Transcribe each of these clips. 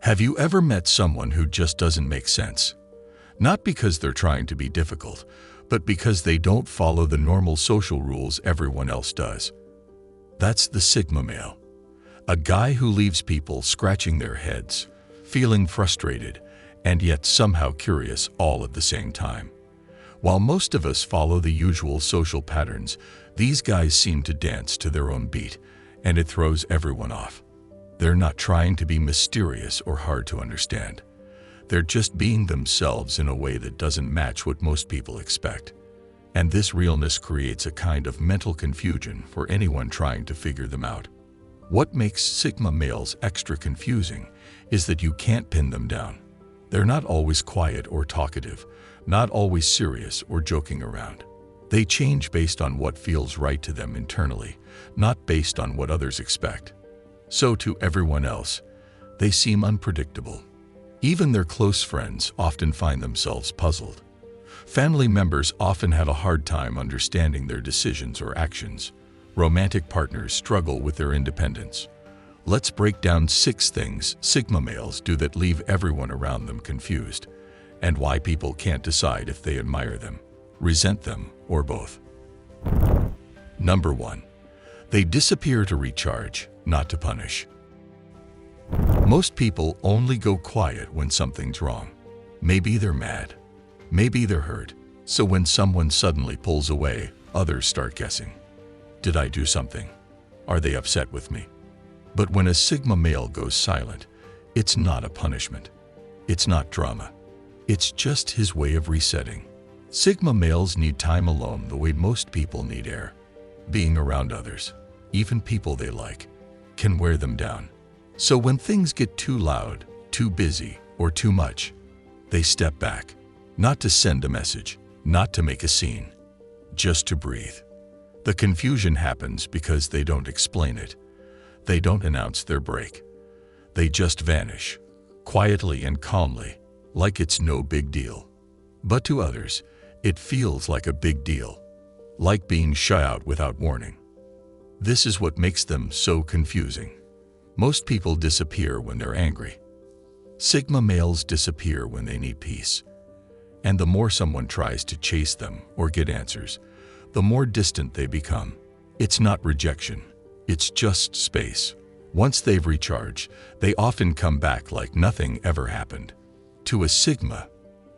Have you ever met someone who just doesn't make sense? Not because they're trying to be difficult, but because they don't follow the normal social rules everyone else does. That's the Sigma male. A guy who leaves people scratching their heads, feeling frustrated, and yet somehow curious all at the same time. While most of us follow the usual social patterns, these guys seem to dance to their own beat, and it throws everyone off. They're not trying to be mysterious or hard to understand. They're just being themselves in a way that doesn't match what most people expect. And this realness creates a kind of mental confusion for anyone trying to figure them out. What makes Sigma males extra confusing is that you can't pin them down. They're not always quiet or talkative, not always serious or joking around. They change based on what feels right to them internally, not based on what others expect. So to everyone else, they seem unpredictable. Even their close friends often find themselves puzzled. Family members often have a hard time understanding their decisions or actions. Romantic partners struggle with their independence. Let's break down 6 things Sigma males do that leave everyone around them confused, and why people can't decide if they admire them, resent them, or both. Number 1. They disappear to recharge, not to punish. Most people only go quiet when something's wrong. Maybe they're mad. Maybe they're hurt. So when someone suddenly pulls away, others start guessing. Did I do something? Are they upset with me? But when a Sigma male goes silent, it's not a punishment. It's not drama. It's just his way of resetting. Sigma males need time alone the way most people need air. Being around others, even people they like, can wear them down. So when things get too loud, too busy, or too much, they step back, not to send a message, not to make a scene, just to breathe. The confusion happens because they don't explain it. They don't announce their break. They just vanish, quietly and calmly, like it's no big deal. But to others, it feels like a big deal, like being shut out without warning. This is what makes them so confusing. Most people disappear when they're angry. Sigma males disappear when they need peace. And the more someone tries to chase them or get answers, the more distant they become. It's not rejection, it's just space. Once they've recharged, they often come back like nothing ever happened. To a Sigma,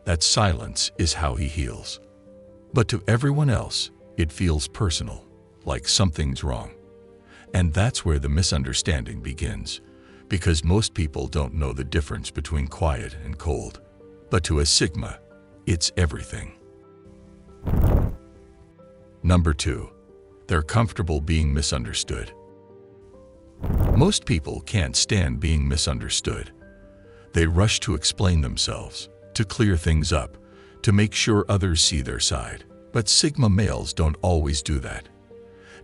that silence is how he heals. But to everyone else, it feels personal, like something's wrong. And that's where the misunderstanding begins, because most people don't know the difference between quiet and cold. But to a Sigma, it's everything. Number 2. They're comfortable being misunderstood. Most people can't stand being misunderstood. They rush to explain themselves, to clear things up, to make sure others see their side. But Sigma males don't always do that.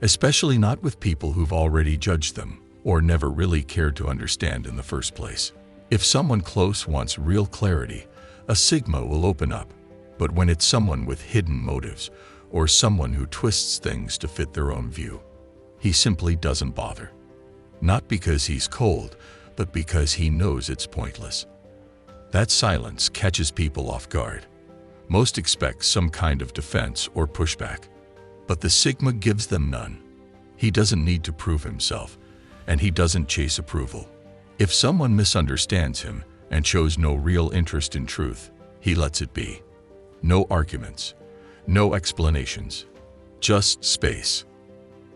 Especially not with people who've already judged them or never really cared to understand in the first place. If someone close wants real clarity, a Sigma will open up. But when it's someone with hidden motives or someone who twists things to fit their own view, he simply doesn't bother. Not because he's cold, but because he knows it's pointless. That silence catches people off guard. Most expect some kind of defense or pushback. But the Sigma gives them none. He doesn't need to prove himself, and he doesn't chase approval. If someone misunderstands him and shows no real interest in truth, he lets it be. No arguments, no explanations, just space.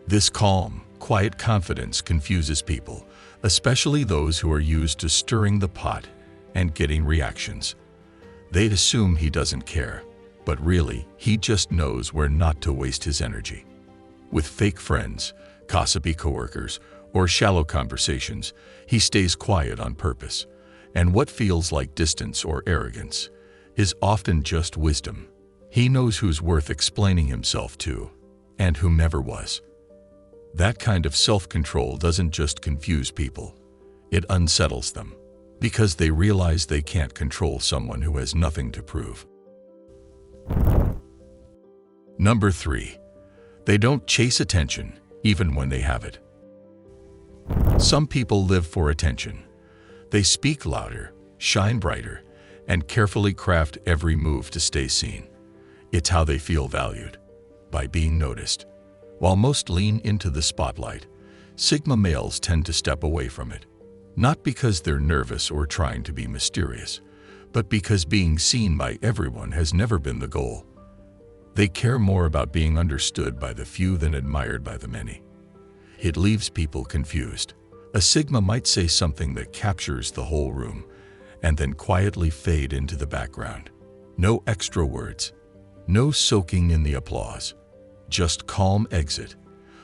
This calm, quiet confidence confuses people, especially those who are used to stirring the pot and getting reactions. They'd assume he doesn't care. But really, he just knows where not to waste his energy. With fake friends, gossipy coworkers, or shallow conversations, he stays quiet on purpose. And what feels like distance or arrogance is often just wisdom. He knows who's worth explaining himself to, and who never was. That kind of self-control doesn't just confuse people, it unsettles them, because they realize they can't control someone who has nothing to prove. Number 3. They don't chase attention, even when they have it. Some people live for attention. They speak louder, shine brighter, and carefully craft every move to stay seen. It's how they feel valued, by being noticed. While most lean into the spotlight, Sigma males tend to step away from it. Not because they're nervous or trying to be mysterious, but because being seen by everyone has never been the goal. They care more about being understood by the few than admired by the many. It leaves people confused. A Sigma might say something that captures the whole room, and then quietly fade into the background. No extra words, no soaking in the applause, just calm exit,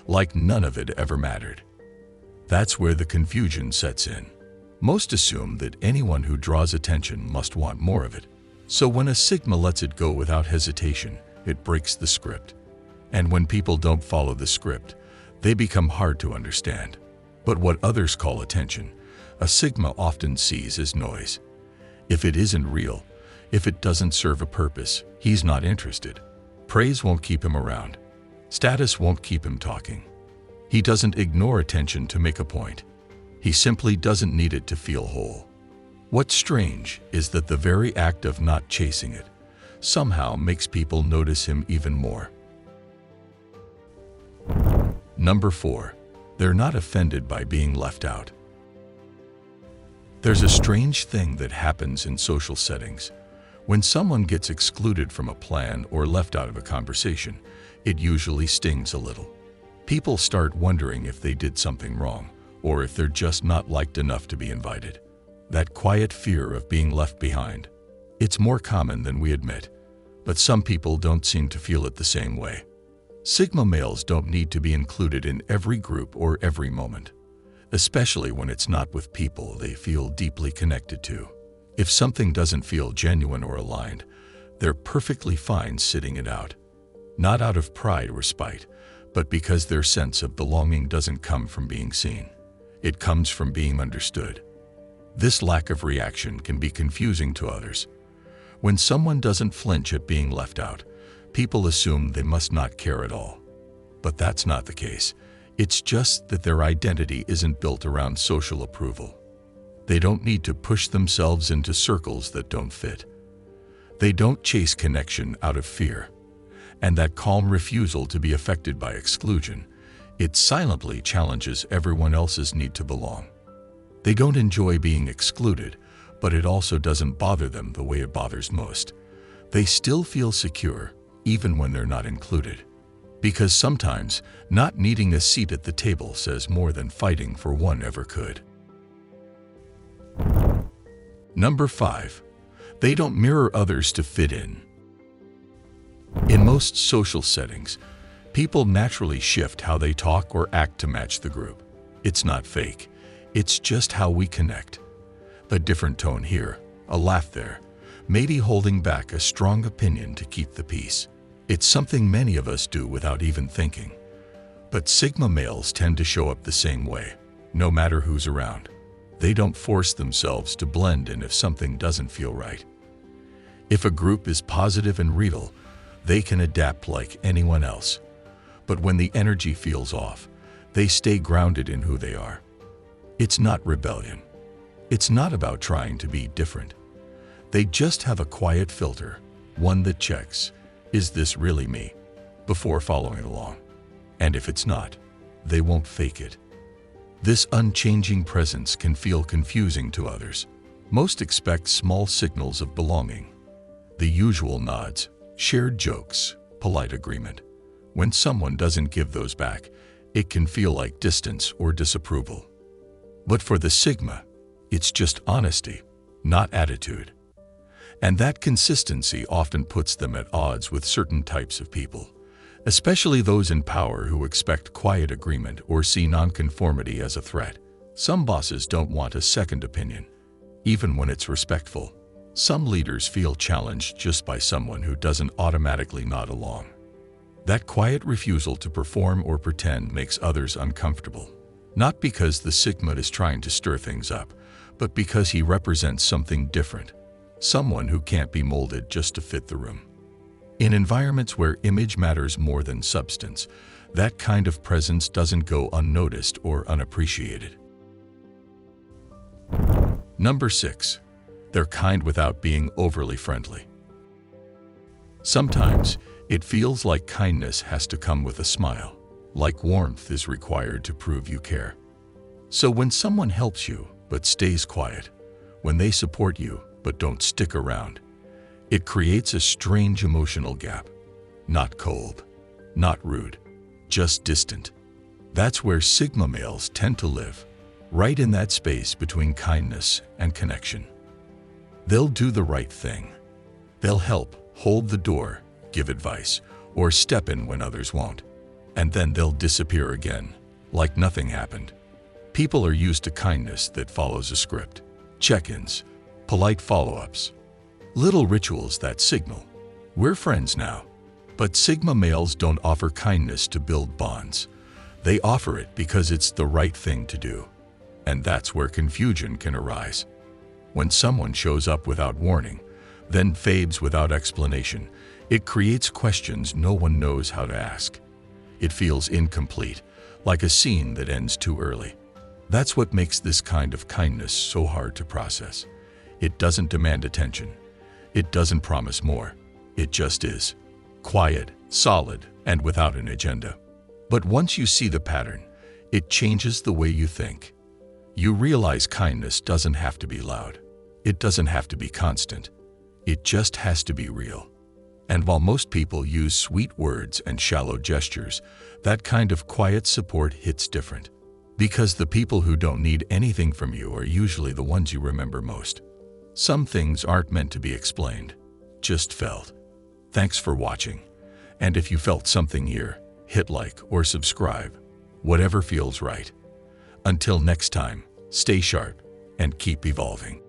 like none of it ever mattered. That's where the confusion sets in. Most assume that anyone who draws attention must want more of it. So when a Sigma lets it go without hesitation, it breaks the script. And when people don't follow the script, they become hard to understand. But what others call attention, a Sigma often sees as noise. If it isn't real, if it doesn't serve a purpose, he's not interested. Praise won't keep him around. Status won't keep him talking. He doesn't ignore attention to make a point. He simply doesn't need it to feel whole. What's strange is that the very act of not chasing it somehow makes people notice him even more. Number 4. They're not offended by being left out. There's a strange thing that happens in social settings. When someone gets excluded from a plan or left out of a conversation, it usually stings a little. People start wondering if they did something wrong, or if they're just not liked enough to be invited. That quiet fear of being left behind. It's more common than we admit, but some people don't seem to feel it the same way. Sigma males don't need to be included in every group or every moment, especially when it's not with people they feel deeply connected to. If something doesn't feel genuine or aligned, they're perfectly fine sitting it out. Not out of pride or spite, but because their sense of belonging doesn't come from being seen. It comes from being understood. This lack of reaction can be confusing to others. When someone doesn't flinch at being left out, people assume they must not care at all. But that's not the case. It's just that their identity isn't built around social approval. They don't need to push themselves into circles that don't fit. They don't chase connection out of fear. And that calm refusal to be affected by exclusion, it silently challenges everyone else's need to belong. They don't enjoy being excluded, but it also doesn't bother them the way it bothers most. They still feel secure, even when they're not included. Because sometimes, not needing a seat at the table says more than fighting for one ever could. Number 5. They don't mirror others to fit in. In most social settings, people naturally shift how they talk or act to match the group. It's not fake. It's just how we connect. A different tone here, a laugh there, maybe holding back a strong opinion to keep the peace. It's something many of us do without even thinking. But Sigma males tend to show up the same way, no matter who's around. They don't force themselves to blend in if something doesn't feel right. If a group is positive and real, they can adapt like anyone else. But when the energy feels off, they stay grounded in who they are. It's not rebellion. It's not about trying to be different. They just have a quiet filter, one that checks, is this really me, before following along. And if it's not, they won't fake it. This unchanging presence can feel confusing to others. Most expect small signals of belonging. The usual nods, shared jokes, polite agreement. When someone doesn't give those back, it can feel like distance or disapproval. But for the Sigma, it's just honesty, not attitude. And that consistency often puts them at odds with certain types of people, especially those in power who expect quiet agreement or see nonconformity as a threat. Some bosses don't want a second opinion, even when it's respectful. Some leaders feel challenged just by someone who doesn't automatically nod along. That quiet refusal to perform or pretend makes others uncomfortable. Not because the Sigma is trying to stir things up, but because he represents something different. Someone who can't be molded just to fit the room. In environments where image matters more than substance, that kind of presence doesn't go unnoticed or unappreciated. Number 6. They're kind without being overly friendly. Sometimes it feels like kindness has to come with a smile, like warmth is required to prove you care. So when someone helps you but stays quiet, when they support you but don't stick around, it creates a strange emotional gap. Not cold, not rude, just distant. That's where Sigma males tend to live, right in that space between kindness and connection. They'll do the right thing. They'll help, hold the door, give advice, or step in when others won't. And then they'll disappear again, like nothing happened. People are used to kindness that follows a script. Check-ins, polite follow-ups, little rituals that signal, we're friends now. But Sigma males don't offer kindness to build bonds. They offer it because it's the right thing to do. And that's where confusion can arise. When someone shows up without warning, then fades without explanation, it creates questions no one knows how to ask. It feels incomplete, like a scene that ends too early. That's what makes this kind of kindness so hard to process. It doesn't demand attention. It doesn't promise more. It just is. Quiet, solid, and without an agenda. But once you see the pattern, it changes the way you think. You realize kindness doesn't have to be loud. It doesn't have to be constant. It just has to be real. And while most people use sweet words and shallow gestures, that kind of quiet support hits different. Because the people who don't need anything from you are usually the ones you remember most. Some things aren't meant to be explained, just felt. Thanks for watching. And if you felt something here, hit like or subscribe, whatever feels right. Until next time, stay sharp and keep evolving.